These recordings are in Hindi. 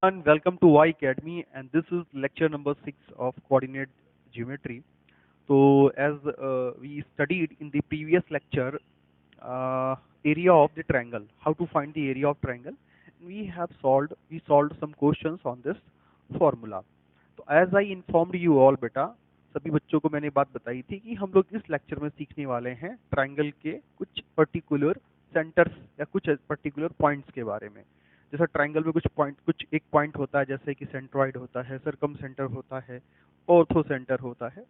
everyone, welcome to Y Academy, and this is lecture number 6 of coordinate geometry. So, as we studied in the previous lecture, area of the triangle, how to find the area of triangle, we solved some questions on this formula. तो as I informed you all बेटा, सभी बच्चों को मैंने बात बताई थी कि हम लोग इस लेक्चर में सीखने वाले हैं ट्रायंगल के कुछ पर्टिकुलर सेंटर्स या कुछ पर्टिकुलर पॉइंट्स के बारे में। जैसा ट्रायंगल में कुछ एक पॉइंट होता है, जैसे कि सेंट्रॉइड होता है, सर्कम सेंटर होता है, ऑर्थो सेंटर होता है,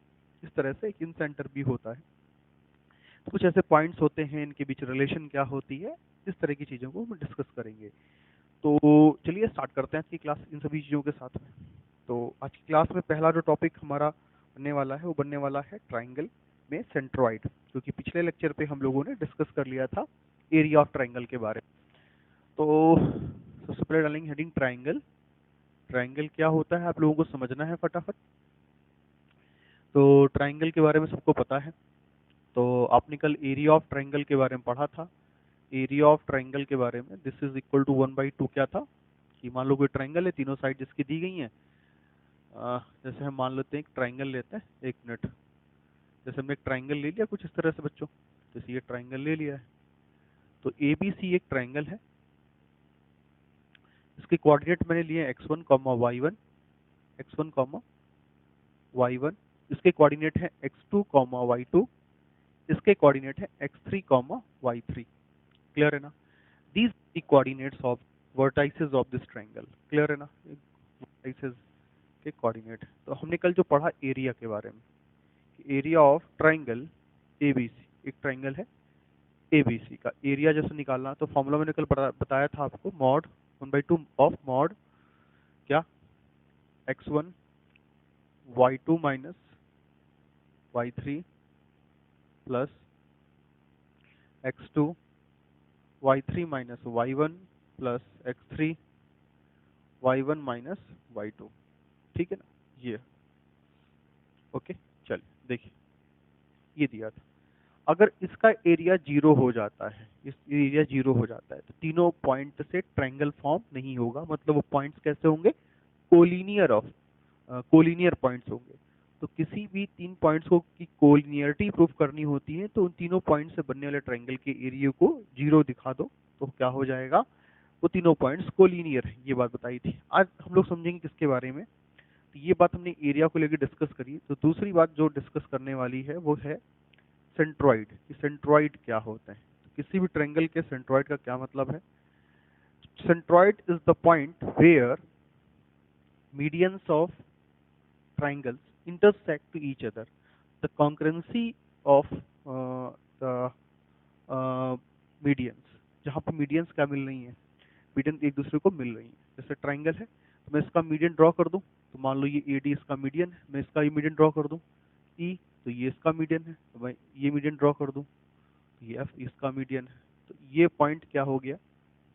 इस तरह से एक इन सेंटर भी होता है। तो कुछ ऐसे पॉइंट्स होते हैं, इनके बीच रिलेशन क्या होती है, इस तरह की चीज़ों को हम डिस्कस करेंगे। तो चलिए स्टार्ट करते हैं आज की क्लास इन सभी चीज़ों के साथ में। तो आज की क्लास में पहला जो टॉपिक हमारा बनने वाला है वो बनने वाला है ट्रायंगल में सेंट्रॉइड, क्योंकि पिछले लेक्चर पे हम लोगों ने डिस्कस कर लिया था एरिया ऑफ ट्रायंगल के बारे में। तो सबसे पहले डालेंगे हेडिंग ट्रायंगल। ट्रायंगल क्या होता है आप लोगों को समझना है फटाफट। तो ट्रायंगल के बारे में सबको पता है। तो आपने कल एरिया ऑफ ट्रायंगल के बारे में पढ़ा था। एरिया ऑफ ट्रायंगल के बारे में दिस इज इक्वल टू 1/2 क्या था कि मान लो कोई ट्रायंगल है, तीनों साइड जिसकी दी गई हैं। जैसे हम मान लेते हैं एक ट्रायंगल लेते हैं, एक मिनट। जैसे हमने एक ट्रायंगल ले लिया कुछ इस तरह से बच्चों, जैसे ये ट्रायंगल ले लिया है। तो ABC एक ट्रायंगल है, इसके कोऑर्डिनेट मैंने लिए x1, y1, x1, y1। इसके कोऑर्डिनेट है x2, y2। इसके कोऑर्डिनेट है x3, y3। क्लियर है ना? These the coordinates of vertices of this triangle. Clear है ना? वर्टाइसेस के कोऑर्डिनेट। तो हमने कल जो पढ़ा एरिया के बारे में, एरिया ऑफ ट्रायंगल ABC, एक ट्रायंगल है ABC का एरिया जैसे निकालना, तो फॉर्मूला मैंने कल बताया था आपको, मॉड 1/2 ऑफ मॉड क्या x1 y2 minus y3 plus x2 y3 minus y1 plus x3 y1 minus y2। ठीक है ना? ये ओके। चलिए देखिए, ये दिया था। अगर इसका एरिया 0 हो जाता है, इस एरिया 0 हो जाता है, तो तीनों पॉइंट से ट्रायंगल फॉर्म नहीं होगा। मतलब वो पॉइंट्स कैसे होंगे? कोलिनियर पॉइंट्स होंगे। तो किसी भी तीन पॉइंट्स को की कोलिनियरिटी प्रूफ करनी होती है, तो उन तीनों पॉइंट से बनने वाले ट्रायंगल के एरिया को 0 दिखा दो, तो क्या हो जाएगा? वो तीनों पॉइंट्स कोलिनियर है। ये बात बताई थी। आज हम लोग समझेंगे किसके बारे में। तो ये बात हमने एरिया को लेकर डिस्कस करी। तो दूसरी बात जो डिस्कस करने वाली है वो है सेंट्रॉइड। सेंट्रॉइड क्या होता है? तो किसी भी ट्रायंगल के सेंट्रॉइड का क्या मतलब है? Centroid is the point where medians of triangles intersect to each other. The congruency of the medians, जहाँ पर मीडियंस क्या मिल रही हैं? मीडियन एक दूसरे को मिल रही हैं। जैसे ट्रायंगल है, तो मैं इसका मीडियन ड्रॉ कर दूं, तो मान लो ये AD इसका मीडियन है, मैं इसका ये मीडियन ड्रॉ कर दूं E, तो ये इसका मीडियन है, तो मैं ये मीडियन ड्रॉ कर दूं, तो ये F इसका मीडियन है। तो ये पॉइंट क्या हो गया?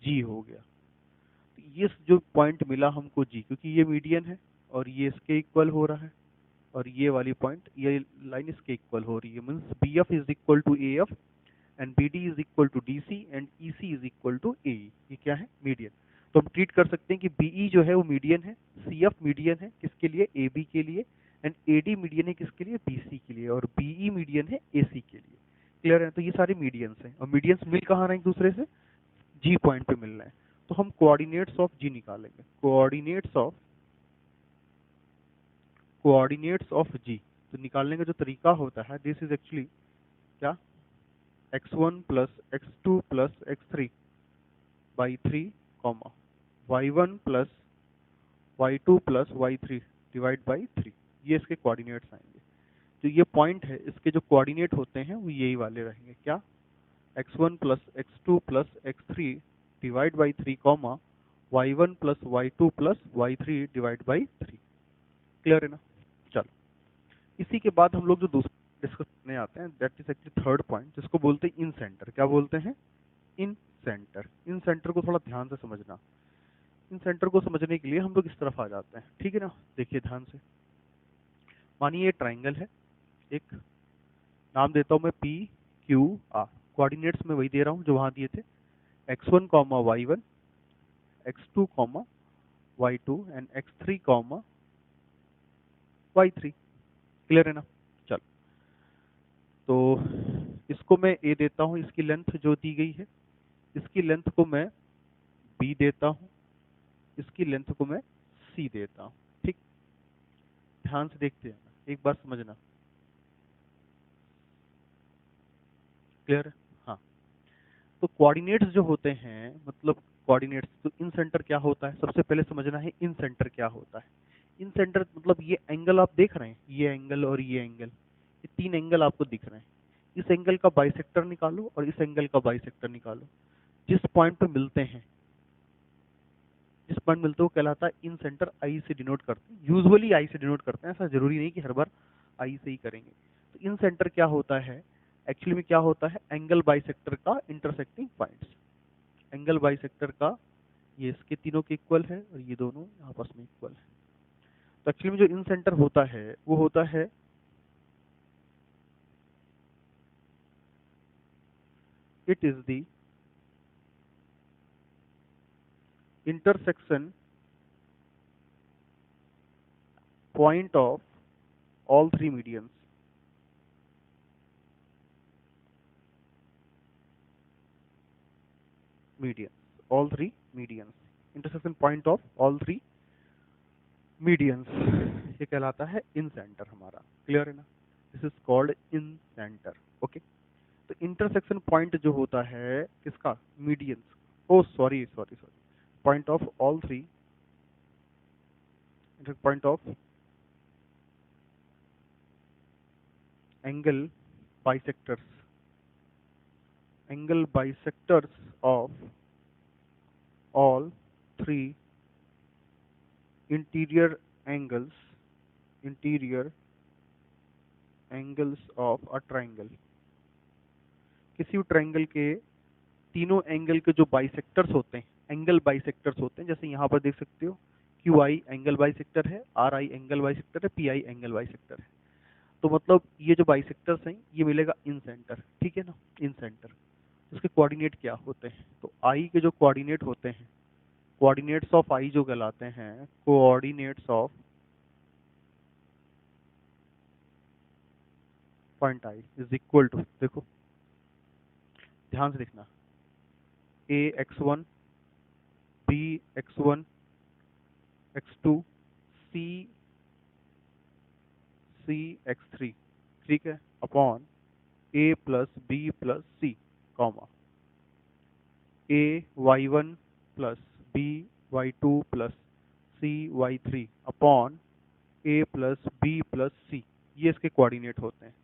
G हो गया। तो ये जो पॉइंट मिला हमको G, क्योंकि ये मीडियन है और ये इसके इक्वल हो रहा है, और ये वाली पॉइंट, ये लाइन इसके इक्वल हो रही है। Means BF is equal to AF and BD is equal to DC and EC is equal to AE। ये क्या है? मीडियन। तो हम ट्रीट कर सकते हैं कि BE जो है वो मीडियन है, CF मीडियन है किसके लिए? AB के लिए। एंड AD मीडियन है किसके लिए? BC के लिए। और BE मीडियन है AC के लिए। क्लियर है? तो ये सारे मीडियंस हैं, और मीडियंस मिल कहाँ रहे हैं एक दूसरे से? G पॉइंट पे मिल रहे हैं। तो हम कोऑर्डिनेट्स ऑफ G निकालेंगे। Coordinates of G। तो निकालने का जो तरीका होता है, दिस इज एक्चुअली क्या? x1 plus x2 plus x3 by 3 comma y1 plus y2 plus y3 divide by 3। ये इसके कोऑर्डिनेट्स आएंगे। तो ये पॉइंट है, इसके जो कोऑर्डिनेट होते हैं वो यही वाले रहेंगे। क्या? x1 plus x2 plus x3 divide by 3 comma y1 plus y2 plus y3 divide by 3। Clear है ना? चलो, इसी के बाद हम लोग जो दूसरा डिस्कस करने आते हैं, that is actually third point, जिसको बोलते हैं इन सेंटर। क्या बोलते हैं? इन सेंटर। इन सेंटर को थोड़ा ध्यान से समझना। इन सेंटर को समझने के लिए हम लोग इस तरफ आ जाते हैं। ठीक है ना? देखिए ध्यान से। मानिए ये ट्राइंगल है, एक नाम देता हूं मैं PQR। कोऑर्डिनेट्स में वही दे रहा हूं जो वहां दिए थे, x1, y1, x2, y2 and x3 comma y3। Clear है ना? चलो, तो इसको मैं a देता हूँ, इसकी लेंथ जो दी गई है, इसकी लेंथ को मैं b देता हूँ, इसकी लेंथ को मैं c देता हूँ। ठीक, ध्यान से देखते हैं, एक बार समझना। क्लियर है? हाँ, तो कोऑर्डिनेट्स जो होते हैं, मतलब कोऑर्डिनेट्स, तो इन सेंटर क्या होता है, सबसे पहले समझना है इन सेंटर क्या होता है। इन सेंटर मतलब ये एंगल आप देख रहे हैं, ये एंगल और ये एंगल, ये तीन एंगल आपको दिख रहे हैं। इस एंगल का बाइसेक्टर निकालो और इस एंगल का बाइसेक्टर निकालो। जिस पॉइंट पे मिलते हैं, जिस पॉइंट मिलते हो कहलाता है इन सेंटर। आई से डिनोट करते हैं, यूजुअली आई से डिनोट करते हैं, ऐसा जरूरी नहीं कि हर बार आई से ही करेंगे। तो इन सेंटर क्या होता है, एक्चुअली में क्या होता है, एंगल बाइसेक्टर का इंटरसेक्टिंग पॉइंट्स। एंगल बाइसेक्टर का, ये इसके तीनों के इक्वल है और ये दोनों आपस में इक्वल है। तो एक्चुअली में जो इन सेंटर होता है वो होता है it is the intersection point of all three medians. Medians, all three medians, intersection point of all three medians, ये कहलाता है इन सेंटर हमारा। क्लियर है ना? This is called incentre. Okay, तो इंटरसेक्शन पॉइंट जो होता है किसका, medians, oh sorry sorry sorry, point of all three, point of angle bisectors, angle bisectors of all three interior angles, interior angles of a triangle. किसी भी ट्राइंगल के तीनों एंगल के जो बाइसेक्टर्स होते हैं, एंगल बाइसेक्टर्स होते हैं, जैसे यहाँ पर देख सकते हो क्यू आई एंगल बाइसेक्टर है, आर आई एंगल बाइसेक्टर है, पी आई एंगल बाइसेक्टर है। तो मतलब ये जो बाइसेक्टर्स हैं ये मिलेगा इन सेंटर। ठीक है ना? इन सेंटर, उसके कोऑर्डिनेट क्या होते हैं, तो आई के जो कोऑर्डिनेट होते हैं, कोऑर्डिनेट्स ऑफ आई जो कहलाते हैं, coordinates of point I is equal to, देखो ध्यान से देखना, a x one, b x one, x two, c c x three. ठीक है, upon a plus b plus c, comma a y one plus b y two plus c y three upon a plus b plus c. ये इसके कोऑर्डिनेट होते हैं।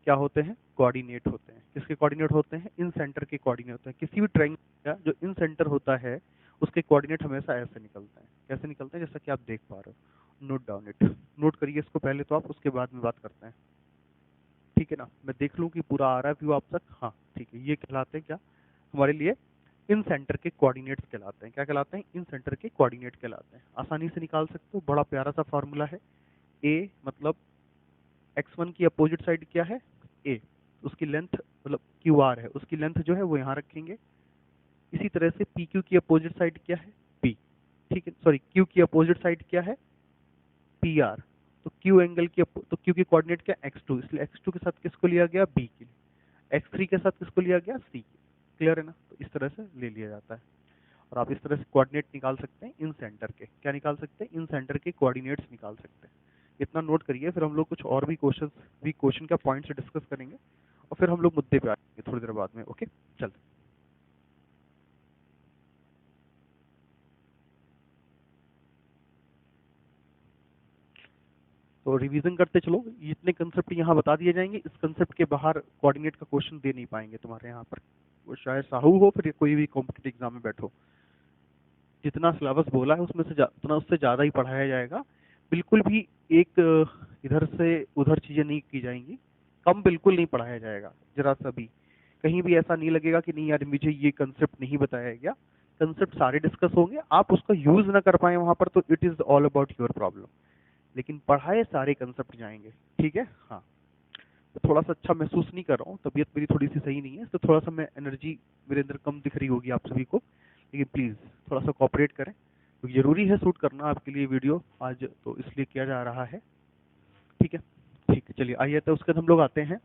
क्या होते हैं? कोऑर्डिनेट होते हैं। किसके कोऑर्डिनेट होते हैं? इन सेंटर के कोऑर्डिनेट होते हैं। किसी भी ट्रायंगल का जो इन सेंटर होता है उसके कोऑर्डिनेट हमेशा ऐसे निकलते हैं। कैसे निकलते हैं? जैसा कि आप देख पा रहे हो, नोट डाउन इट, नोट करिए इसको पहले तो आप, उसके बाद में बात करते हैं। ठीक है ना? मैं देख लूँ कि पूरा आ रहा है व्यू आप तक। हाँ ठीक है, ये कहलाते हैं क्या हमारे लिए, इन सेंटर के कोऑर्डिनेट्स कहलाते हैं। क्या कहलाते हैं? इन सेंटर के कोऑर्डिनेट कहलाते हैं। आसानी से निकाल सकते हो, बड़ा प्यारा सा फॉर्मूला है। ए मतलब x1 की अपोजिट साइड क्या है, a, उसकी लेंथ मतलब क्यू आर है, उसकी लेंथ जो है वो यहाँ रखेंगे। इसी तरह से पी क्यू की अपोजिट साइड क्या है, p। ठीक है, सॉरी, क्यू की अपोजिट साइड क्या है, पी आर। तो क्यू एंगल की तो क्यू की कोऑर्डिनेट क्या, x2, इसलिए x2 के साथ किसको लिया गया, b के लिए। x3 के साथ किसको लिया गया, c के। क्लियर है ना? तो इस तरह से ले लिया जाता है और आप इस तरह से कोऑर्डिनेट निकाल सकते हैं इन सेंटर के। क्या निकाल सकते हैं? इन सेंटर के कोऑर्डिनेट्स निकाल सकते हैं। इतना नोट करिए, फिर हम लोग कुछ और भी क्वेश्चन का पॉइंट से डिस्कस करेंगे और फिर हम लोग मुद्दे पे आएंगे थोड़ी देर बाद में। ओके, चल। तो रिवीजन करते चलो, इतने कंसेप्ट यहाँ बता दिए जाएंगे। इस कंसेप्ट के बाहर कोऑर्डिनेट का क्वेश्चन दे नहीं पाएंगे तुम्हारे यहाँ पर, वो शायद साहू हो फिर कोई भी कॉम्पिटिटिव एग्जाम में बैठो। जितना सिलेबस बोला है उसमें से उतना उससे ज़्यादा ही पढ़ाया जाएगा। बिल्कुल भी एक इधर से उधर चीज़ें नहीं की जाएंगी, कम बिल्कुल नहीं पढ़ाया जाएगा जरा सा भी। कहीं भी ऐसा नहीं लगेगा कि नहीं यार मुझे ये कंसेप्ट नहीं बताया गया। कंसेप्ट सारे डिस्कस होंगे, आप उसका यूज ना कर पाए वहां पर तो it is all about your problem, लेकिन पढ़ाए सारे कंसेप्ट जाएंगे। ठीक है? हाँ, तो थोड़ा सा अच्छा महसूस नहीं कर रहा हूँ, तबीयत मेरी थोड़ी सी सही नहीं है, तो थोड़ा सा मैं एनर्जी मेरे अंदर कम दिख रही होगी आप सभी को, लेकिन प्लीज़ थोड़ा सा कोऑपरेट करें। तो जरूरी है शूट करना आपके लिए वीडियो आज, तो इसलिए किया जा रहा है। ठीक है, ठीक है, चलिए आइए तो उसके बाद हम लोग आते हैं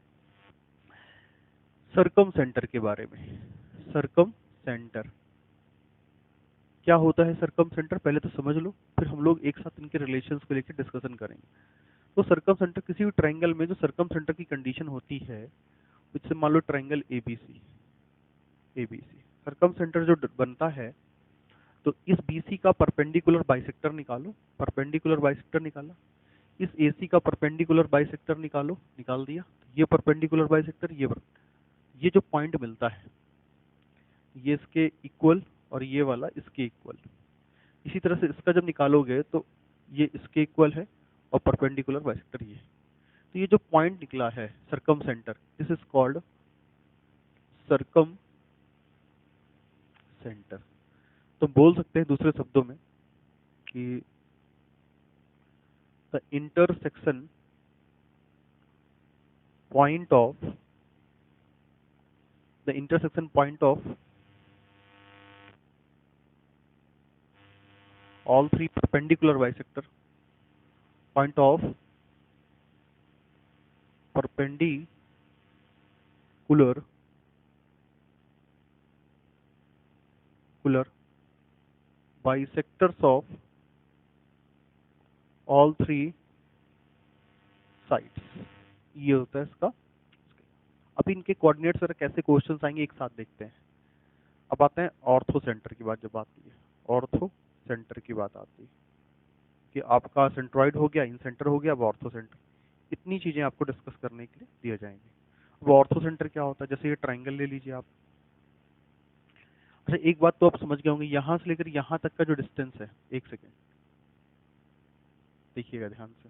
सरकम सेंटर के बारे में। सरकम सेंटर क्या होता है? सरकम सेंटर पहले तो समझ लो, फिर हम लोग एक साथ इनके रिलेशंस को लेकर डिस्कशन करेंगे। तो सरकम सेंटर, किसी भी ट्रायंगल में जो सरकम सेंटर की कंडीशन होती है, जैसे मान लो ट्रायंगल एबीसी, एबीसी सरकम सेंटर जो बनता है, तो इस बीसी का परपेंडिकुलर बाइसेक्टर निकालो, परपेंडिकुलर बाइसेक्टर निकाला, इस एसी का परपेंडिकुलर बाइसेक्टर निकालो, निकाल दिया, ये परपेंडिकुलर बाइसेक्टर, ये जो पॉइंट मिलता है ये इसके इक्वल और ये वाला इसके इक्वल। इसी तरह से इसका जब निकालोगे तो ये इसके इक्वल है और परपेंडिकुलर बाइसेक्टर ये। तो ये जो पॉइंट निकला है circumcentre, this is called circumcentre. तो बोल सकते हैं दूसरे शब्दों में कि the intersection point of the intersection point of all three perpendicular bisector, point of perpendicular bisectors of all three sides, ये होता है इसका। अब इनके कोऑर्डिनेट्स वगैरह कैसे क्वेश्चंस आएंगे एक साथ देखते हैं। अब आते हैं ऑर्थो सेंटर की बात। जब बात की है ऑर्थो सेंटर की बात आती है कि आपका सेंट्रॉइड हो गया, इन सेंटर हो गया, अब ऑर्थो सेंटर, इतनी चीजें आपको डिस्कस करने के लिए दिए जाएंगे। अब ऑर्थो सेंटर क्या होता है? जैसे ये ट्राइंगल ले लीजिए आप। अच्छा, एक बात तो आप समझ गए होंगे, यहाँ से लेकर यहाँ तक का जो डिस्टेंस है, एक सेकेंड देखिएगा ध्यान से,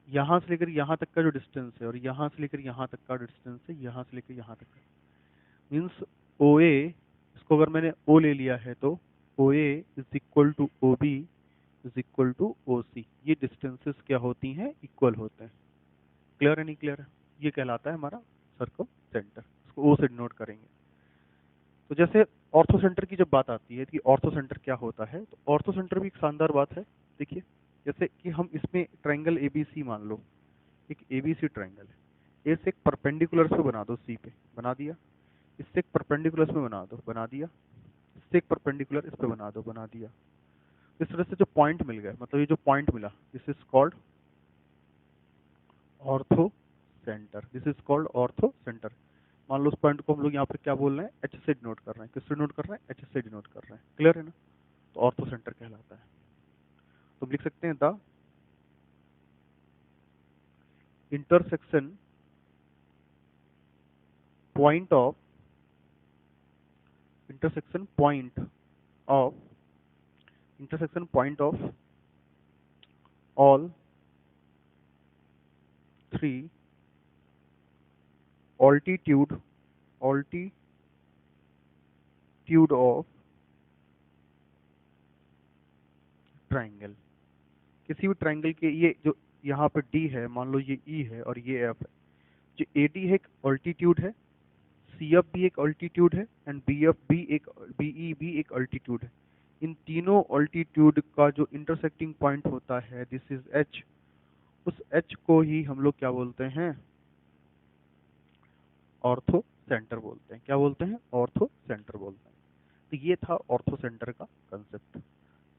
यहाँ से लेकर यहाँ तक का जो डिस्टेंस है और यहाँ से लेकर यहाँ तक का डिस्टेंस है, यहाँ से लेकर यहाँ तक का, मीन्स ओ ए, इसको अगर मैंने ओ ले लिया है तो O A is equal to O B is equal to O C. ये डिस्टेंसेस क्या होती हैं? इक्वल होते हैं। क्लियर है नहीं क्लियर है? ये कहलाता है हमारा सर्कम सेंटर, इसको ओ से डिनोट करेंगे। तो जैसे ऑर्थो सेंटर की जब बात आती है कि ऑर्थो सेंटर क्या होता है, तो ऑर्थो सेंटर भी एक शानदार बात है। देखिए, जैसे कि हम इसमें ट्रायंगल एबीसी मान लो, एक एबीसी ट्रायंगल है, ए से एक परपेंडिकुलर पे बना दो, सी पे बना दिया, इससे एक परपेंडिकुलर पे बना दो, बना दिया, इससे एक परपेंडिकुलर इस पे बना दो, बना दिया। इस तरह से जो पॉइंट मिल गए, मतलब ये जो पॉइंट मिला, this is called ortho centre, this is called ortho centre. मान लो उस पॉइंट को हम लोग यहाँ पे क्या बोल रहे हैं? एच से डिनोट कर रहे हैं। किससे डिनोट कर रहे हैं? एच से डिनोट कर रहे हैं। क्लियर है ना? तो ऑर्थो सेंटर कहलाता है। तो लिख सकते हैं the intersection point of intersection point of all three altitude of triangle. किसी भी ट्राइंगल के, ये जो यहाँ पे डी है, मान लो ये ई है और ये एफ है, जो ए डी है एक ऑल्टीट्यूड है, सी एफ भी एक ऑल्टीट्यूड है, एंड बी एफ भी एक, बीई भी एक ऑल्टीट्यूड है। इन तीनों ऑल्टीट्यूड का जो इंटरसेक्टिंग पॉइंट होता है, दिस इज एच। उस एच को ही हम लोग क्या बोलते हैं? ऑर्थो सेंटर बोलते हैं। क्या बोलते हैं? ऑर्थो सेंटर बोलते हैं। तो ये था ऑर्थो सेंटर का कंसेप्ट,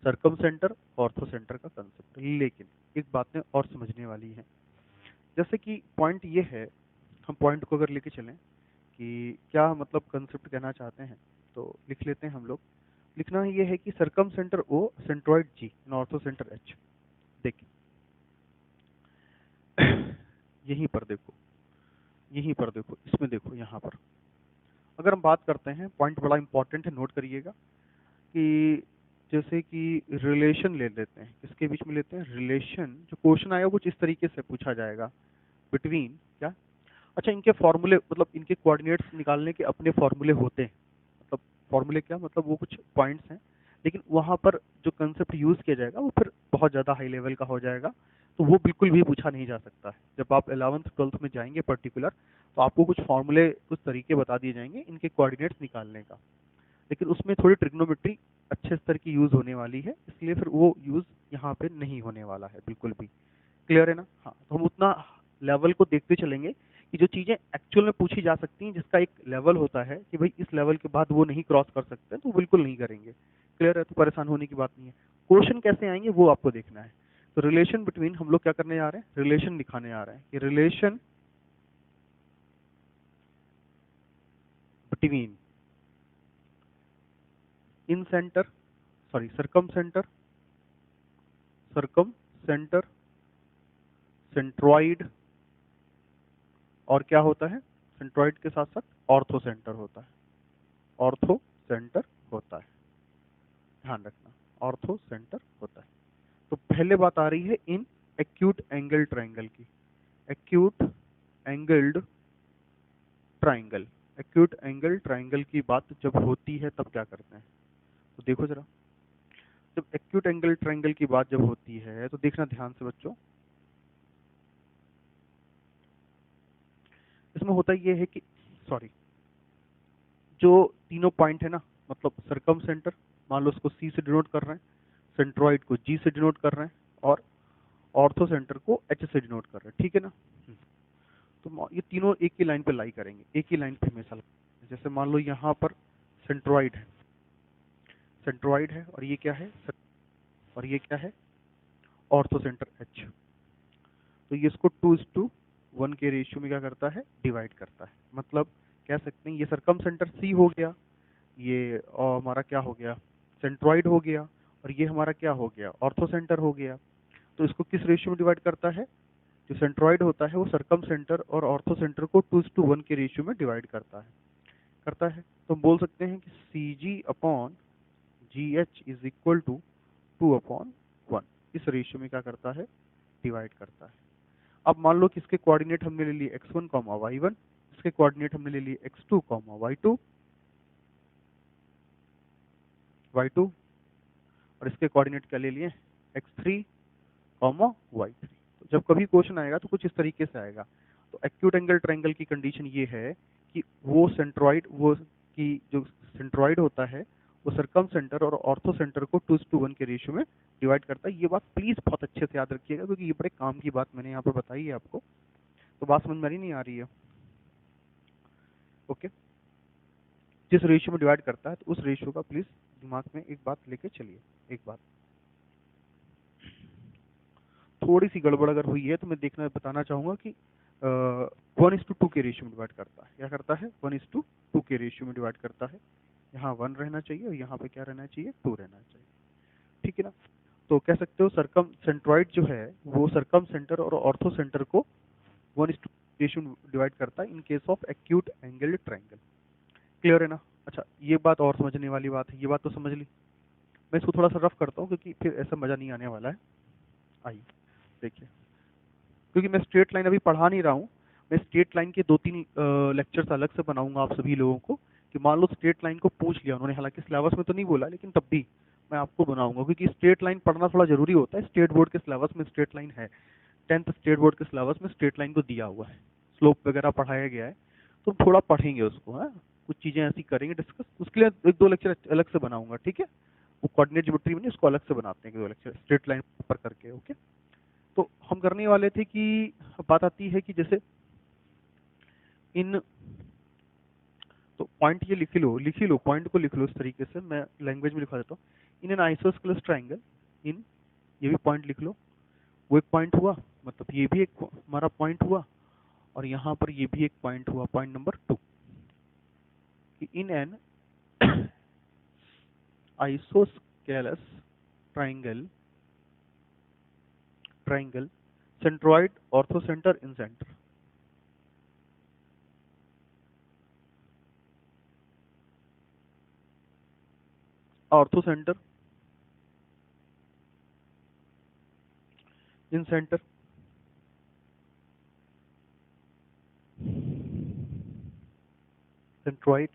सरकम सेंटर ऑर्थो सेंटर का कंसेप्ट। लेकिन एक बात और समझने वाली है, जैसे कि पॉइंट ये है, हम पॉइंट को अगर लेके चलें कि क्या मतलब कंसेप्ट कहना चाहते हैं, तो लिख लेते हैं हम लोग। लिखना ये है कि सरकम सेंटर ओ, सेंट्रॉइड जी, ऑर्थो सेंटर एच। देखिए यहीं पर देखो, यहीं पर देखो, इसमें देखो, यहाँ पर अगर हम बात करते हैं, पॉइंट बड़ा इंपॉर्टेंट है, नोट करिएगा कि जैसे कि रिलेशन ले लेते हैं, किसके बीच में लेते हैं? रिलेशन। जो क्वेश्चन आएगा कुछ इस तरीके से पूछा जाएगा, बिटवीन क्या, अच्छा इनके फॉर्मूले, मतलब इनके कोऑर्डिनेट्स निकालने के अपने फॉर्मूले होते हैं। मतलब फॉर्मूले क्या, मतलब वो कुछ पॉइंट्स हैं, लेकिन वहाँ पर जो कंसेप्ट यूज किया जाएगा वो फिर बहुत ज़्यादा हाई लेवल का हो जाएगा। तो वो बिल्कुल भी पूछा नहीं जा सकता है। जब आप 11th 12th में जाएंगे पर्टिकुलर, तो आपको कुछ फॉर्मूले, कुछ तरीके बता दिए जाएंगे इनके कोऑर्डिनेट्स निकालने का, लेकिन उसमें थोड़ी ट्रिग्नोमेट्री अच्छे स्तर की यूज होने वाली है, इसलिए फिर वो यूज यहाँ पे नहीं होने वाला है बिल्कुल भी। क्लियर है ना? हाँ, तो हम उतना लेवल को देखते चलेंगे कि जो चीजें एक्चुअल में पूछी जा सकती हैं, जिसका एक लेवल होता है कि भाई इस लेवल के बाद वो नहीं क्रॉस कर सकते, तो बिल्कुल नहीं करेंगे। क्लियर है? तो परेशान होने की बात नहीं है। क्वेश्चन कैसे आएंगे वो आपको देखना है। तो रिलेशन बिटवीन हम लोग क्या करने जा रहे हैं, रिलेशन दिखाने जा रहे हैं कि relation between incentre, sorry circumcentre, circumcentre, centroid, और क्या होता है, सेंट्रॉइड के साथ साथ ऑर्थो सेंटर होता है, ऑर्थो सेंटर होता है, ध्यान रखना, ऑर्थो सेंटर होता है। तो पहले बात आ रही है इन एक्यूट एंगल ट्रायंगल की, acute angled triangle. Acute angle triangle की बात जब होती है तब क्या करते हैं, तो देखो जरा, जब एक्यूट एंगल ट्रायंगल की बात जब होती है तो देखना ध्यान से बच्चों, इसमें होता ये है कि, सॉरी, जो तीनों पॉइंट है ना, मतलब सरकम सेंटर, मान लो उसको सी से डिनोट कर रहे हैं, सेंट्रॉइड को जी से डिनोट कर रहे हैं, और ऑर्थो सेंटर को एच से डिनोट कर रहे हैं, ठीक है ना। तो ये तीनों एक ही लाइन पे लाई करेंगे, एक ही लाइन पे हमेशा। जैसे मान लो यहाँ पर सेंट्रॉइड है, सेंट्रॉइड है, और ये क्या है, और ये क्या है, ऑर्थो सेंटर एच। तो ये इसको 2:1 के रेशियो में क्या करता है, डिवाइड करता है। मतलब कह सकते हैं ये सरकम सेंटर सी हो गया, ये और हमारा क्या हो गया, सेंट्रॉइड हो गया, और ये हमारा क्या हो गया, ऑर्थो सेंटर हो गया। तो इसको किस रेशियो में डिवाइड करता है, जो सेंट्रॉइड होता है वो सरकम सेंटर और ऑर्थो सेंटर को 2:1 के रेशियो में डिवाइड करता है, करता है। तो हम बोल सकते हैं कि C G upon G H is equal to 2/1, इस रेशियो में क्या करता है, डिवाइड करता है। अब मान लो कि इसके कोऑर्डिनेट हमने ले लिए x1 y1, इसके कोऑर्डिनेट हमने ले लिए x2 y2, y2, और इसके कोऑर्डिनेट क्या ले लिए, x3 y3। तो जब कभी क्वेश्चन आएगा तो कुछ इस तरीके से आएगा। तो एक्यूट एंगल ट्रायंगल की कंडीशन ये है कि वो सेंट्रॉइड, वो की जो सेंट्रॉइड होता है वो सरकम सेंटर और ऑर्थो सेंटर को 2:1 के रेशियो में डिवाइड करता है। ये बात प्लीज बहुत अच्छे से याद रखिएगा, क्योंकि ये बड़े काम की बात मैंने यहाँ पर बताई है आपको। तो बात समझ में नहीं आ रही है? ओके, जिस रेशियो में डिवाइड करता है तो उस रेशियो का प्लीज दिमाग में एक बात लेके चलिए। एक बात थोड़ी सी गड़बड़ अगर हुई है तो मैं देखना बताना चाहूंगा कि 1:2 के रेशियो में डिवाइड करता है। क्या करता है, 1:2 के रेशियो में डिवाइड करता है। यहाँ 1 रहना चाहिए और यहाँ पे क्या रहना चाहिए, 2 रहना चाहिए, ठीक है ना। तो कह सकते हो सरकम सेंट्रॉइड जो है वो सरकम सेंटर और ऑर्थो सेंटर को 1:2 रेशियो में डिवाइड करता है in case of acute angle triangle. Clear है ना? अच्छा, ये बात और समझने वाली बात है, ये बात तो समझ ली। मैं इसको थोड़ा सा रफ करता हूँ क्योंकि फिर ऐसा मजा नहीं आने वाला है। आइए देखिए, क्योंकि मैं स्ट्रेट लाइन अभी पढ़ा नहीं रहा हूँ, मैं स्ट्रेट लाइन के 2-3 लेक्चर्स अलग से बनाऊंगा आप सभी लोगों को, कि मान लो स्ट्रेट लाइन को पूछ लिया उन्होंने, हालांकि सिलेबस में तो नहीं बोला लेकिन तब भी मैं आपको बनाऊंगा, क्योंकि स्ट्रेट लाइन पढ़ना थोड़ा जरूरी होता है। स्टेट बोर्ड के सिलेबस में स्ट्रेट लाइन है, 10th स्टेट बोर्ड के सिलेबस में स्ट्रेट लाइन को दिया हुआ है, स्लोप वगैरह पढ़ाया गया है, तो थोड़ा पढ़ेंगे उसको, है कुछ चीजें ऐसी करेंगे डिस्कस, उसके लिए 1-2 लेक्चर अलग से बनाऊंगा, ठीक है। वो कोऑर्डिनेट ज्योमेट्री में उसको अलग से बनाते हैं 2 लेक्चर स्ट्रेट लाइन पर करके, ओके। तो हम करने वाले थे कि बात आती है कि जैसे इन, तो पॉइंट ये लिख ही लो पॉइंट को लिख लो इस तरीके से, मैं लैंग्वेज में लिखा देता हूँ। इन एन आइसोस्केलस ट्रायंगल, इन, ये भी पॉइंट लिख लो, वो एक पॉइंट हुआ, मतलब ये भी एक हमारा पॉइंट हुआ, और यहाँ पर ये भी एक पॉइंट हुआ, पॉइंट नंबर 2, कि in an isosceles triangle, triangle centroid orthocentre in centre, ortho centre in centre, centroid,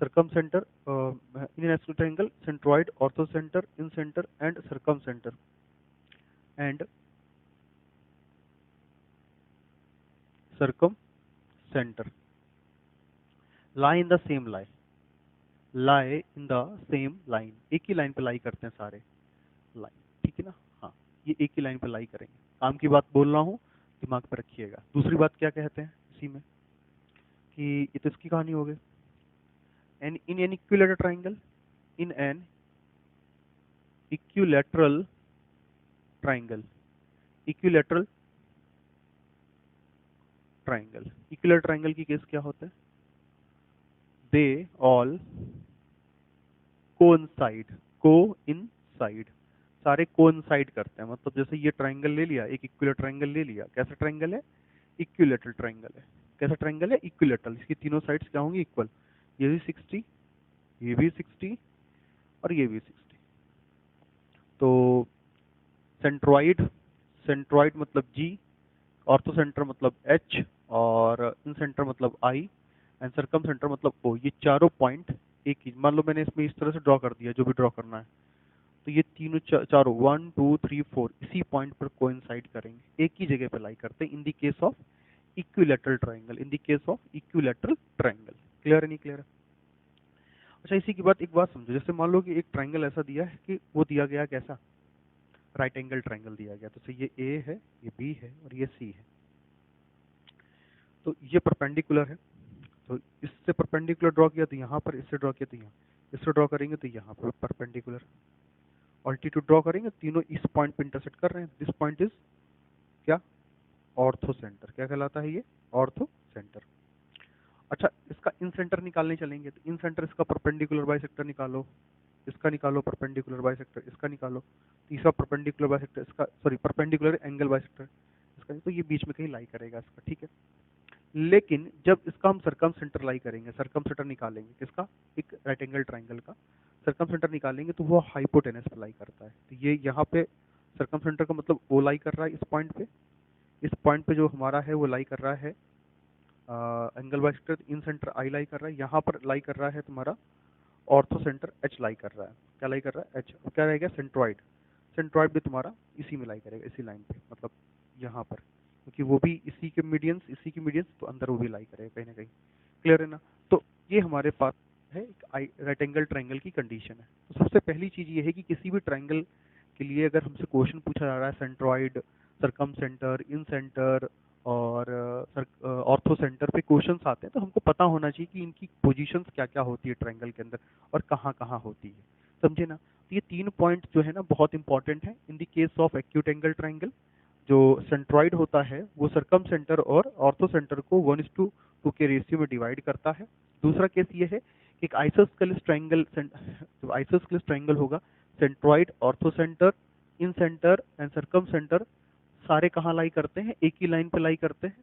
circumcenter, in an acute centroid, orthocenter, incenter, and circumcenter, and circum center, lie in the same lie, lie in the same line, एक ही लाइन पे लाई करते हैं सारे लाइन, ठीक है ना। हाँ, ये एक ही लाइन पे लाई करेंगे। काम की बात बोल रहा हूँ, दिमाग पे रखिएगा। दूसरी बात क्या कहते हैं इसी में कि ये तो इसकी कहानी हो गई। An in an equilateral triangle, in an equilateral triangle, equilateral triangle, equilateral triangle की केस क्या होता है? दे ऑल कोइंसाइड, कोइंसाइड, सारे कोइंसाइड करते हैं। मतलब जैसे ये ट्राइंगल ले लिया, एक इक्विलेटरल ट्राइंगल ले लिया, कैसा ट्राइंगल है? इक्विलेटरल ट्राइंगल है। कैसा ट्राइंगल है? इक्विलेटरल। इसकी तीनों साइड्स क्या होंगी? इक्वल। ये भी 60, ये भी 60 और ये भी 60। तो सेंट्रॉइड, सेंट्रॉइड मतलब G, ऑर्थो सेंटर मतलब H, और इन सेंटर मतलब I, एंड सर्कम सेंटर मतलब O। ये चारों पॉइंट एक ही, मान लो मैंने इसमें इस तरह से ड्रॉ कर दिया, जो भी ड्रॉ करना है, तो ये तीनों चारों 1 2 3 4 इसी पॉइंट पर कोइंसाइड करेंगे, एक ही जगह पे लाई करते हैं in the case of equilateral triangle, in the case of equilateral triangle. Clear है नहीं क्लियर है? अच्छा, इसी की बात एक बात समझो, जैसे मान लो कि एक ट्राइंगल ऐसा दिया है कि वो दिया गया कैसा, राइट एंगल ट्राइंगल दिया गया, तो ये ए है, ये बी है और ये सी है। तो ये परपेंडिकुलर है, तो इससे परपेंडिकुलर ड्रॉ किया तो यहाँ पर, इससे ड्रॉ किया तो यहाँ, इससे ड्रॉ करेंगे तो यहाँ पर परपेंडिकुलर। ऑल्टीट्यूड ड्रॉ करेंगे, तीनों इस पॉइंट पे इंटरसेक्ट कर रहे हैं। दिस पॉइंट इज क्या? Ortho centre. क्या कहलाता है ये? Ortho centre. अच्छा, इसका इन सेंटर निकालने चलेंगे तो इन सेंटर इसका परपेंडिकुलर बाइसेक्टर निकालो, इसका निकालो परपेंडिकुलर बाइसेक्टर, इसका निकालो, तीसरा परपेंडिकुलर बाइसेक्टर इसका, सॉरी परपेंडिकुलर एंगल बाइसेक्टर इसका, तो ये बीच में कहीं लाई करेगा इसका, ठीक है। लेकिन जब इसका हम सरकम सेंटर लाई करेंगे, सरकम सेंटर निकालेंगे किसका? एक राइट एंगल ट्राइंगल का सरकम सेंटर निकालेंगे तो वो हाइपोटेनस पे लाई करता है। तो ये यहाँ पे सरकम सेंटर का मतलब वो लाई कर रहा है इस पॉइंट पे, इस पॉइंट पे जो हमारा है वो लाई कर रहा है angle bisector, incentre I lie कर रहा है, यहाँ पर लाई कर रहा है तुम्हारा ऑर्थो सेंटर एच लाई कर रहा है। क्या लाई कर रहा है? एच। क्या रहेगा? सेंट्रॉइड। सेंट्रॉइड भी तुम्हारा इसी में लाई करेगा, इसी लाइन पे, मतलब यहाँ पर, क्योंकि वो भी इसी के मीडियंस, इसी की मीडियंस, तो अंदर वो भी लाई करेगा कहीं ना कहीं। क्लियर है ना? तो ये हमारे पास है एक राइट एंगल ट्राइंगल की कंडीशन है। तो सबसे पहली चीज ये है कि किसी भी ट्राइंगल के लिए अगर हमसे क्वेश्चन पूछा जा रहा है सेंट्रॉइड, सरकम सेंटर, इन सेंटर और ऑर्थो सेंटर पे क्वेश्चंस आते हैं, तो हमको पता होना चाहिए कि इनकी पोजीशंस क्या क्या होती है ट्राइंगल के अंदर और कहाँ कहाँ होती है। समझे ना? तो ये 3 पॉइंट जो है ना बहुत इंपॉर्टेंट है in the case of acute angle triangle. जो सेंट्रॉइड होता है वो सरकम सेंटर और ऑर्थो सेंटर को 1:2 के रेशियो में डिवाइड करता है। दूसरा केस ये है कि एक आइसोस्केलेस ट्राइंगल, जो आइसोस्केलेस ट्राइंगल होगा, centroid, orthocentre, incentre and circumcentre सारे कहाँ लाई करते हैं? एक ही लाइन पे लाई करते हैं।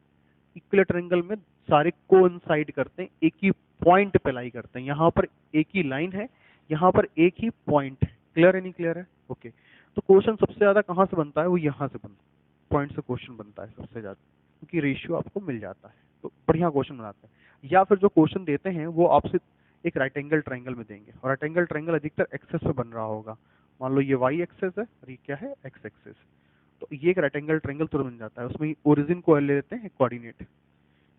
इक्विलेटरल ट्रायंगल में सारे कोइंसाइड करते हैं, एक ही पॉइंट पे लाई करते हैं। यहाँ पर एक ही लाइन है, यहाँ पर एक ही पॉइंट है। क्लियर है नहीं क्लियर है? ओके। तो क्वेश्चन सबसे ज्यादा कहाँ से बनता है? वो यहाँ से बनता है, पॉइंट से क्वेश्चन बनता है सबसे ज्यादा, क्योंकि रेशियो आपको मिल जाता है तो बढ़िया क्वेश्चन बनाते हैं। या फिर जो क्वेश्चन देते हैं वो आपसे एक राइट एंगल ट्रायंगल में देंगे, और राइट एंगल ट्रायंगल अधिकतर एक्सेस पे बन रहा होगा। मान लो ये वाई एक्सेस है और ये क्या है? X axis. तो ये एक रेक्टेंगल ट्रायंगल तुरंत बन जाता है। उसमें ओरिजिन को ले लेते हैं कोऑर्डिनेट,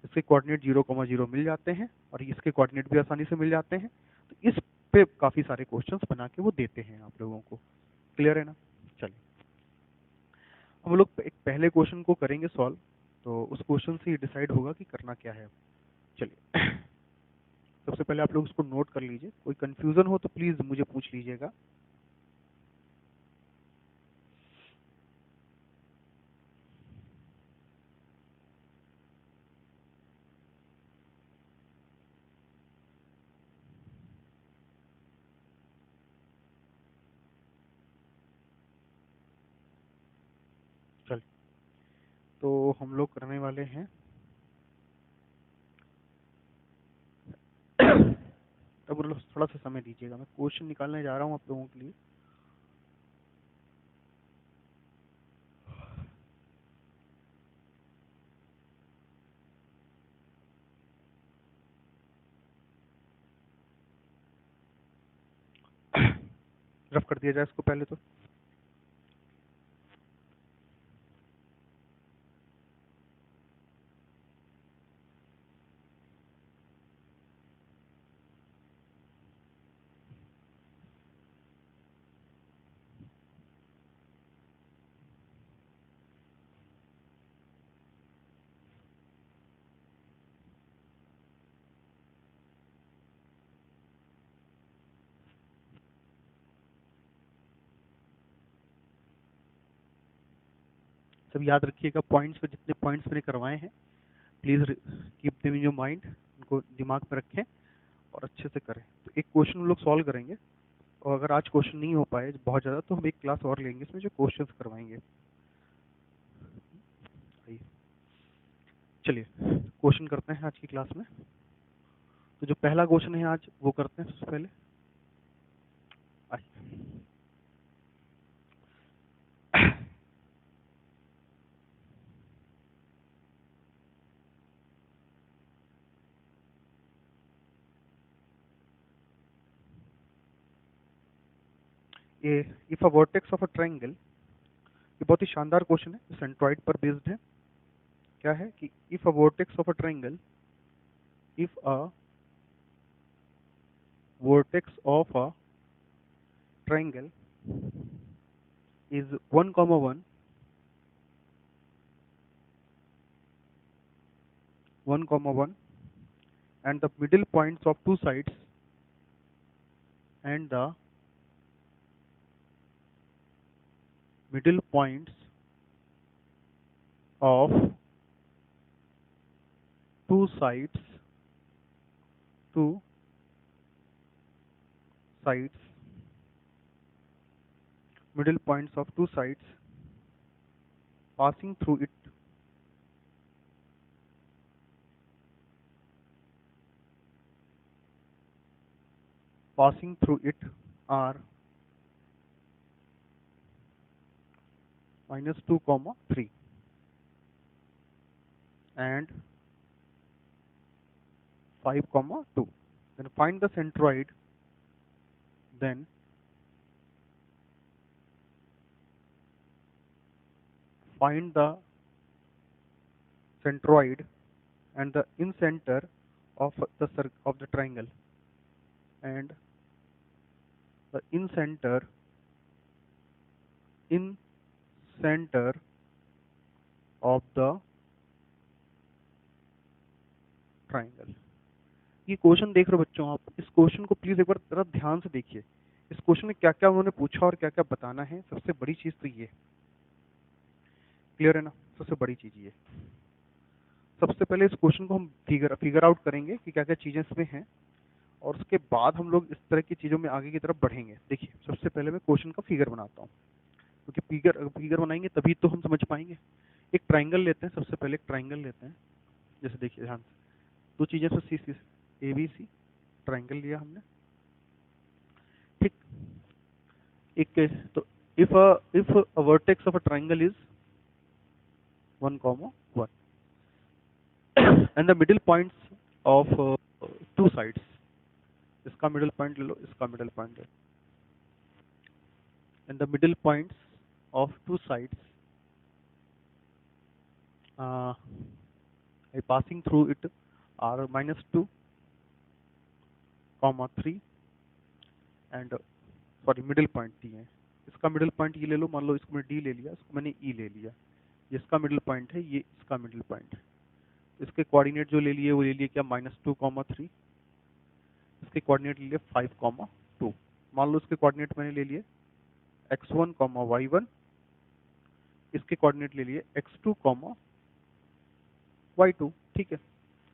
इसके कोऑर्डिनेट 0,0 मिल जाते हैं और इसके कोऑर्डिनेट भी आसानी से मिल जाते हैं। तो इस पे काफी सारे क्वेश्चंस बना के वो देते हैं आप लोगों को। क्लियर है ना? चलिए हम लोग एक पहले क्वेश्चन को करेंगे सॉल्व, तो उस क्वेश्चन से डिसाइड होगा कि करना क्या है। चलिए सबसे पहले आप लोग इसको नोट कर लीजिए, कोई कंफ्यूजन हो तो प्लीज मुझे पूछ लीजिएगा। चल, तो हम लोग करने वाले हैं तब थोड़ा सा समय दीजिएगा, मैं क्वेश्चन निकालने जा रहा हूँ आप लोगों के लिए। रफ कर दिया जाए इसको पहले तो। सब याद रखिएगा, पॉइंट्स पे जितने पॉइंट्स मैंने करवाए हैं please keep them in your mind, उनको दिमाग में रखें और अच्छे से करें। तो एक क्वेश्चन हम लोग सॉल्व करेंगे, और अगर आज क्वेश्चन नहीं हो पाए बहुत ज़्यादा तो हम एक क्लास और लेंगे इसमें जो क्वेश्चंस करवाएंगे। आइए चलिए क्वेश्चन करते हैं आज की क्लास में। तो जो पहला क्वेश्चन है आज वो करते हैं सबसे पहले। आइए ये if a vertex of a triangle, ये बहुत ही शानदार क्वेश्चन है, सेंट्रॉइड पर बेस्ड है। क्या है कि if a vertex of a triangle, if a vertex of a triangle is 1 comma 1, 1 comma 1, and the middle points of two sides, and the middle points of two sides, two sides, middle points of two sides passing through it, passing through it are -2 comma 3 and 5 comma 2. Then find the centroid, then find the centroid and the incenter of the triangle, and the incenter of the triangle. ये क्वेश्चन देख रहे हो बच्चों आप, इस क्वेश्चन को प्लीज एक बार जरा ध्यान से देखिए। इस क्वेश्चन में क्या क्या उन्होंने पूछा और क्या क्या बताना है, सबसे बड़ी चीज तो ये क्लियर है ना, सबसे बड़ी चीज ये। सबसे पहले इस क्वेश्चन को हम फिगर आउट करेंगे कि क्या क्या चीजें इसमें हैं, और उसके बाद हम लोग इस तरह की चीजों में आगे की तरफ बढ़ेंगे। देखिए सबसे पहले मैं क्वेश्चन का फिगर बनाता हूँ, क्योंकि फिगर बनाएंगे तभी तो हम समझ पाएंगे। एक ट्राइंगल लेते हैं, सबसे पहले एक ट्राइंगल लेते हैं। जैसे देखिए ध्यान से, दो चीजें से सी ए बी सी ट्राइंगल लिया हमने, ठीक। एक तो if a vertex of a triangle is 1 comma 1 and the middle points of two sides, इसका मिडिल पॉइंट ले लो, इसका मिडिल पॉइंट ले लो, and the middle points of two sides uh, passing through it are -2 comma 3 and sorry middle point दिए हैं। इसका मिडिल पॉइंट ये ले लो, मान लो इसको मैंने डी ले लिया, इसको मैंने ई ले लिया, ये इसका मिडिल पॉइंट है, ये इसका मिडिल पॉइंट है। इसके कोऑर्डिनेट जो ले लिए वो ले लिए क्या, -2 comma 3, इसके कोऑर्डिनेट ले लिए 5 comma 2। मान लो इसके कोऑर्डिनेट मैंने ले लिए x1 comma y1, इसके कोऑर्डिनेट ले लिए x2 comma y2, ठीक है।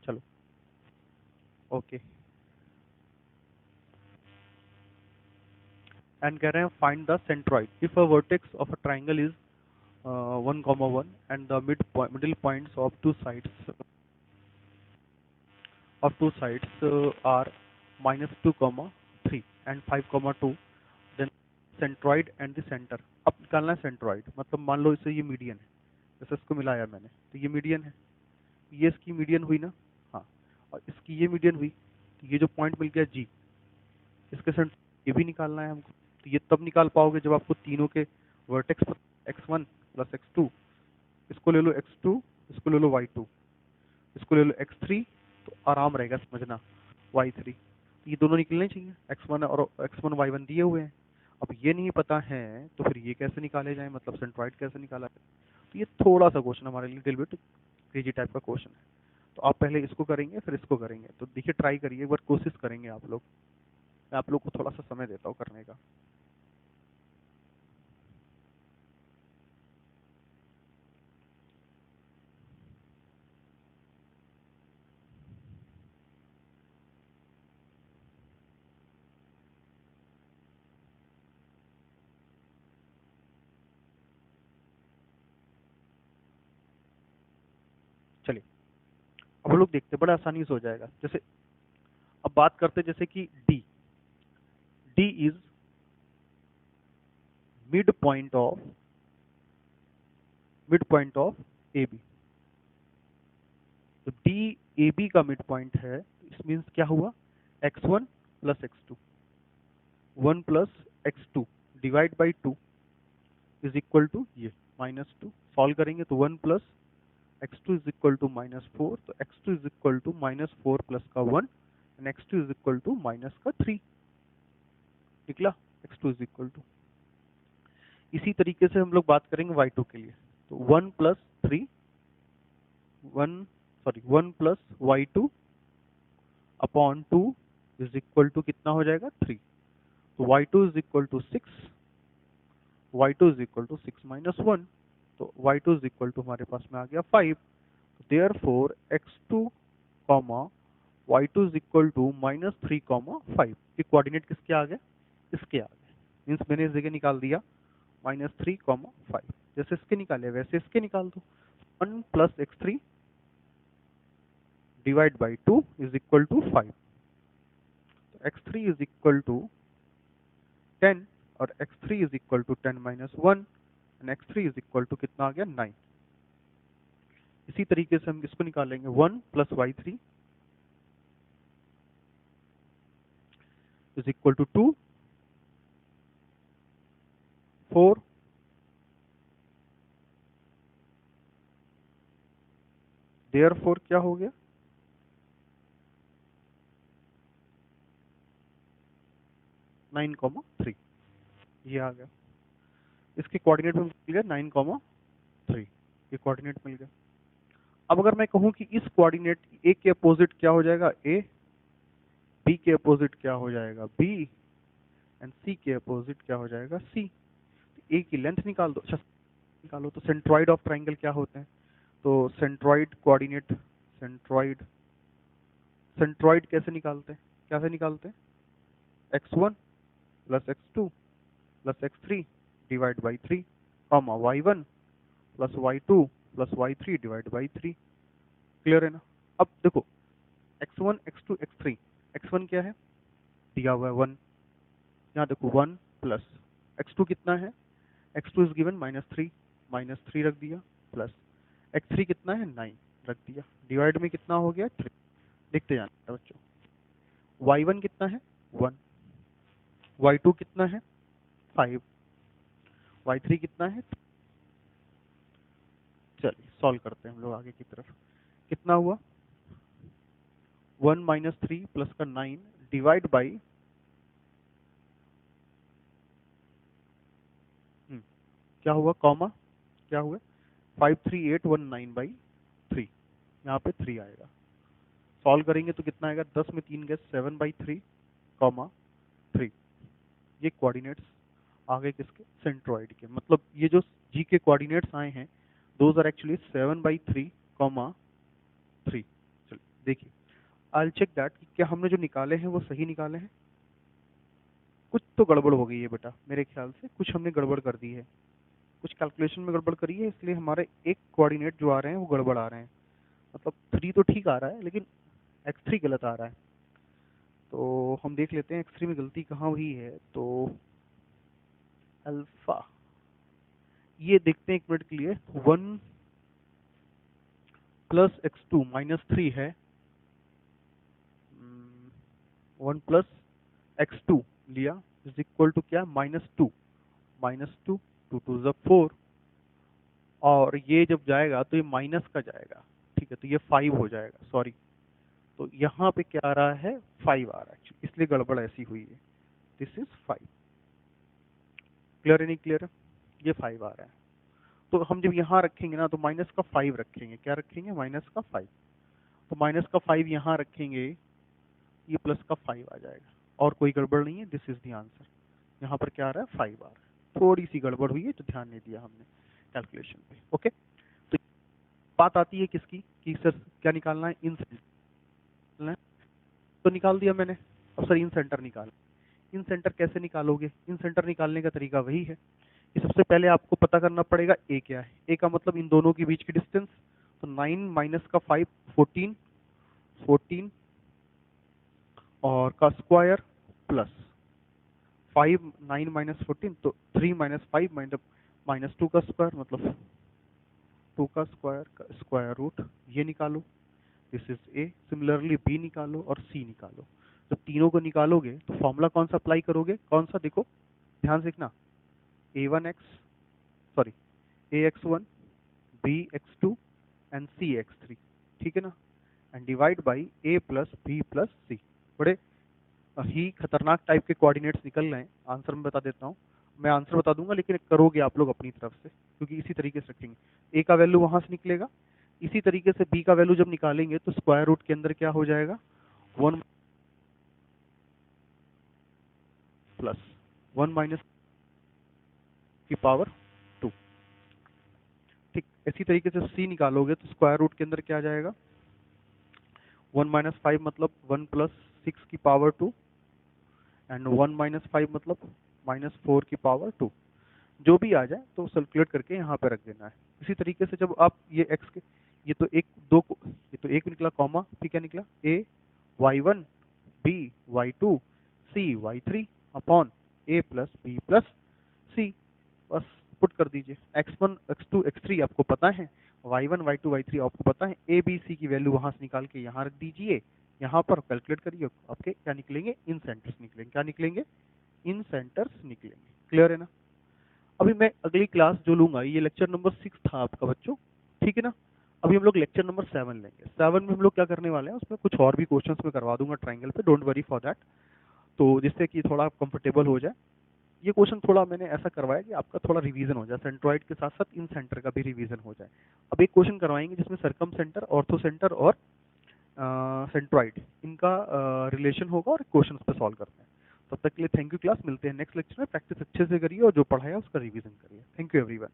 चलो ओके, एंड कह रहे हैं find the centroid if a vertex of a triangle is 1 comma 1 and the middle points of two sides are -2 comma 3 and 5 comma 2, then centroid and the center। अब निकालना है सेंट्रॉइड, मतलब मान लो इसे ये मीडियन है, जैसे इसको मिलाया मैंने तो ये मीडियन है, ये इसकी मीडियन हुई ना, हाँ, और इसकी ये मीडियन हुई, तो ये जो पॉइंट मिल गया जी, इसके सेंटर ये भी निकालना है हमको। तो ये तब निकाल पाओगे जब आपको तीनों के वर्टेक्स पर x1 + x2, इसको ले लो x2, इसको ले लो y2, इसको ले लो x3, तो आराम रहेगा समझना y3, ये दोनों निकलने चाहिए, x1 और x1 y1 दिए हुए हैं। अब ये नहीं पता है तो फिर ये कैसे निकाले जाए, मतलब सेंट्रॉइड कैसे निकाला जाए। तो ये थोड़ा सा क्वेश्चन हमारे लिए लिटिल बिट क्रेजी टाइप का क्वेश्चन है। तो आप पहले इसको करेंगे फिर इसको करेंगे, तो देखिए ट्राई करिए एक बार, कोशिश करेंगे आप लोग, मैं आप लोग को थोड़ा सा समय देता हूँ करने का। हम लोग देखते हैं, बड़ा आसानी से हो जाएगा। जैसे अब बात करते हैं जैसे कि D, D is mid point of A B. तो डी ए बी का मिड पॉइंट है, इस मीन्स क्या हुआ, x1 plus x2, 1 plus x2 divide by 2 is equal to ये -2। सॉल्व करेंगे तो 1 plus x2 is equal to -4, तो x2 is equal to -4 plus का 1 and x2 is equal to minus का 3 निकला, x2 इज इक्वल टू। इसी तरीके से हम लोग बात करेंगे y2 के लिए, तो 1 plus 1 plus y2 upon 2 is equal to कितना हो जाएगा, 3। तो y2 is equal to 6, y2 is equal to 6 minus 1, तो y2 इज इक्वल टू हमारे पास में आ गया 5। Therefore x2 y2 is equal to -3 5। ये कोऑर्डिनेट किसके आ गए, इसके आ गए, मीन्स मैंने इस जगह निकाल दिया -3 5। जैसे इसके निकाले वैसे इसके निकाल दो। 1 plus x3 divide by 2 is equal to 5। x3 is equal to 10 और x3 is equal to 10 minus 1 and x3 is equal to कितना आ गया, 9। इसी तरीके से हम इसको निकालेंगे, 1 plus y3 is equal to 2, 4, therefore क्या हो गया, 9, 3 ये आ गया। इसके कोऑर्डिनेट में मिल गया 9, 3, ये कोऑर्डिनेट मिल गया। अब अगर मैं कहूं कि इस कोऑर्डिनेट ए के अपोजिट क्या हो जाएगा, ए, बी के अपोजिट क्या हो जाएगा, बी, एंड सी के अपोजिट क्या हो जाएगा, सी। ए की लेंथ निकाल दो, निकालो। तो सेंट्रॉइड ऑफ ट्राइंगल क्या होते हैं, तो सेंट्रॉइड कोऑर्डिनेट, सेंट्रॉइड कैसे निकालते हैं, x1 plus x2 plus x3 divide by 3, y1 plus y2 plus y3 divide by 3। Clear है ना। अब देखो x1 x2 x3, x1 क्या है, दिया हुआ है 1, यहाँ देखो 1 प्लस x2 कितना है, x2 इज गिवन -3 रख दिया, प्लस x3 कितना है, 9 रख दिया, डिवाइड में कितना हो गया, 3। देखते जाना बच्चों, y1 कितना है, 1, y2 कितना है, 5, y3 कितना है। चलिए सॉल्व करते हैं हम लोग आगे की तरफ। कितना हुआ, 1 माइनस 3 प्लस का 9 डिवाइड बाई क्या हुआ, कॉमा क्या हुआ, 53819/3, यहाँ पे 3 आएगा। सॉल्व करेंगे तो कितना आएगा, 10 में 3 गए 7/3, 3। ये कोऑर्डिनेट्स आ गए किसके, सेंट्रॉइड के। मतलब ये जो जी के कोऑर्डिनेट्स आए हैं, दोज आर एक्चुअली 7/3, 3। चलिए देखिए, आई चेक दैट कि क्या हमने जो निकाले हैं वो सही निकाले हैं। कुछ तो गड़बड़ हो गई है बेटा, मेरे ख्याल से कुछ हमने गड़बड़ कर दी है, कुछ कैलकुलेशन में गड़बड़ करी है, इसलिए हमारे एक कोऑर्डिनेट जो आ रहे हैं वो गड़बड़ आ रहे हैं। मतलब 3 तो ठीक आ रहा है लेकिन x3 गलत आ रहा है। तो हम देख लेते हैं x3 में गलती कहाँ हुई है। तो अल्फा, ये देखते हैं एक मिनट के लिए, 1 प्लस x2 -3 है, 1 प्लस x2 लिया इज इक्वल टू क्या, -2, -2, 2 2 ज़ 4, और ये जब जाएगा तो ये माइनस का जाएगा, ठीक है, तो ये 5 हो जाएगा, सॉरी। तो यहाँ पे क्या आ रहा है, 5 आ रहा है, इसलिए गड़बड़ ऐसी हुई है। This is 5। क्लियर है, नहीं क्लियर है, ये 5 आ रहा है। तो हम जब यहाँ रखेंगे ना तो माइनस का 5 रखेंगे, क्या रखेंगे, माइनस का 5। तो माइनस का 5 यहाँ रखेंगे, ये प्लस का 5 आ जाएगा, और कोई गड़बड़ नहीं है। This is the answer. यहाँ पर क्या आ रहा है, 5 आ रहा है। थोड़ी सी गड़बड़ हुई है तो ध्यान नहीं दिया हमने कैलकुलेशन पे। ओके, तो बात आती है किसकी, कि सर क्या निकालना है, इन सेंटर है, तो निकाल दिया मैंने। अब सर इन सेंटर निकाल, इन सेंटर कैसे निकालोगे, इन सेंटर निकालने का तरीका वही है कि सबसे पहले आपको पता करना पड़ेगा ए क्या है। ए का मतलब इन दोनों के बीच की डिस्टेंस, तो 9 माइनस का 5, 14, 14 और का स्क्वायर प्लस 5, 9 माइनस 14 तो 3 माइनस 5 माइनस 2 का स्क्वायर मतलब 2 का स्क्वायर रूट, ये निकालो। This is A. Similarly B निकालो और सी निकालो। जब तीनों को निकालोगे तो फॉर्मूला कौन सा अप्लाई करोगे, कौन सा, देखो ध्यान से देखना, a1x, sorry ax1 bx2 and cx3, ठीक है ना, and divide by a plus b plus c. बड़े ही खतरनाक टाइप के कोऑर्डिनेट्स निकल रहे हैं। आंसर मैं बता देता हूँ, मैं आंसर बता दूंगा लेकिन करोगे आप लोग अपनी तरफ से, क्योंकि इसी तरीके से रखेंगे। ए का वैल्यू वहां से निकलेगा, इसी तरीके से बी का वैल्यू जब निकालेंगे तो स्क्वायर रूट के अंदर क्या हो जाएगा, 1 प्लस 1 माइनस की पावर 2। ठीक, इसी तरीके से सी निकालोगे तो स्क्वायर रूट के अंदर क्या आ जाएगा, 1 माइनस 5 मतलब 1 प्लस 6 की पावर 2 एंड 1 माइनस 5 मतलब माइनस 4 की पावर 2। जो भी आ जाए तो कैलकुलेट करके यहाँ पे रख देना है। इसी तरीके से जब आप ये x के, ये तो एक दो ये तो एक निकला कॉमा, फिर क्या निकला, a y1 b y2 c y3 upon a plus b plus c, बस पुट कर दीजिए। x1 x2 x3 आपको पता है, y1 y2 y3 आपको पता है, a b c की वैल्यू वहां से निकाल के यहाँ रख दीजिए, यहाँ पर कैलकुलेट करिए, आपके क्या निकलेंगे, इन सेंटर्स निकलेंगे। क्या निकलेंगे, इन सेंटर्स निकलेंगे। क्लियर है ना। अभी मैं अगली क्लास जो लूंगा, ये लेक्चर नंबर 6 था आपका बच्चों, ठीक है ना। अभी हम लोग लेक्चर नंबर 7 लेंगे। 7 में हम लोग क्या करने वाले हैं, उसमें कुछ और भी क्वेश्चंस मैं करवा दूंगा ट्राइंगल पे, डोंट वरी फॉर दैट, तो जिससे कि थोड़ा कंफर्टेबल हो जाए। ये क्वेश्चन थोड़ा मैंने ऐसा करवाया कि आपका थोड़ा रिवीजन हो जाए, सेंट्रॉइड के साथ साथ इन सेंटर का भी रिवीजन हो जाए। अब एक क्वेश्चन करवाएंगे जिसमें सरकम सेंटर, ऑर्थो सेंटर और सेंट्रॉइड, इनका रिलेशन होगा और क्वेश्चन पे सॉल्व करते हैं। तब तक के लिए थैंक यू क्लास, मिलते हैं नेक्स्ट लेक्चर में। प्रैक्टिस अच्छे से करिए और जो पढ़ाया उसका रिवीजन करिए। Thank you everyone.